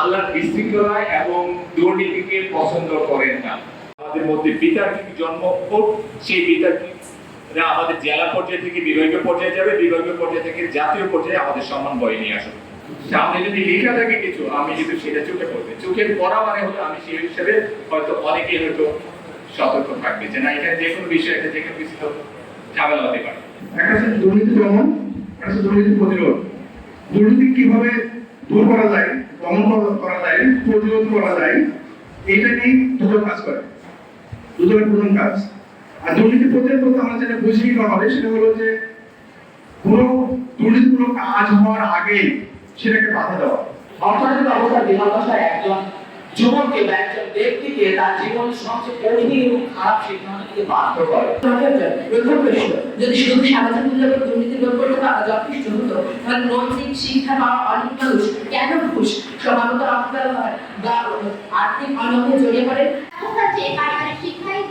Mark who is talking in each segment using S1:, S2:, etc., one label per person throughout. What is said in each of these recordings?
S1: আল্লাহর বিশৃঙ্খলা এবং দুর্নীতিকে পছন্দ করেন না। আমাদের মধ্যে বিতার্কিক জন্ম হোক, সেই বিতার্কিকরা আমাদের জেলা পর্যায় থেকে বিভাগীয় পর্যায়ে যাবে, বিভাগীয় পর্যায় থেকে জাতীয় পর্যায়ে আমাদের সম্মান বয়ে নিয়ে আসবে। সামনে যদি লেখা থাকে কিছু, আমি কিন্তু সেটা চোখে পড়বে, চোখে পড়া মানে হলো আমি সেই হিসেবে হয়তো অনেকেই হয়তো সতর্ক থাকবে যে না, এখানে যে কোনো বিষয়, একটা যে কোনো কিছু ঝামেলা হতে পারে।
S2: একটা হচ্ছে দুর্নীতি দমন, একটা হচ্ছে দুর্নীতি প্রতিরোধ। দুর্নীতি কিভাবে দূর করা যায়, দমন করা যায়, প্রতিরোধ করা যায়, এটা নিয়ে দুটো কাজ করে, দুটোর প্রধান কাজ। আর দুর্নীতি প্রতিরোধ করতে আমরা যেটা বুঝি হবে সেটা হলো যে কোনো দুর্নীতিমূলক কাজ হওয়ার আগে সেটাকে বাধা দেওয়া।
S3: অর্থনৈতিক অবস্থা বিভাগশায় একজন যুবককে বা একজন ব্যক্তিকে তার জীবনের সবচেয়ে কঠিন এবং খারাপ সিদ্ধান্ত নিতে বাধ্য করে।
S4: প্রথম প্রশ্ন, যদি শুধু সামাজিক মূল্যবোধ দুর্নীতি দূর করতে যথেষ্ট হতো, তাহলে নৈতিক শিক্ষা পাওয়া অনেক মানুষ কেন ঘুষ, সমাগত অপব্যবহার বা আর্থিক অনিয়মে জড়িয়ে পড়ে?
S5: পারিবারিক শিক্ষায়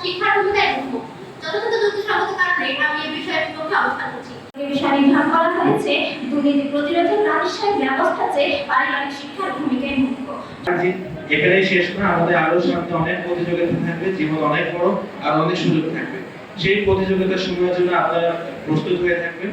S5: শিক্ষার ভূমিকায় মুখ্য। যথাযথ যুক্তিসঙ্গত কারণে আমি এই বিষয়ে বিপক্ষে অবস্থান করছি।
S6: বিষয় নির্ধারণ করা হয়েছে দুর্নীতি প্রতিরোধে প্রাতিষ্ঠানিক ব্যবস্থা চেয়ে পারিবারিক শিক্ষার ভূমিকায় মুখ্য।
S7: এখানেই শেষ না, আমাদের আরো সামনে অনেক প্রতিযোগিতা থাকবে, জীবন অনেক বড় আর অনেক সুযোগ থাকবে। সেই প্রতিযোগিতার সময়ের জন্য আপনারা প্রস্তুত হয়ে থাকবেন।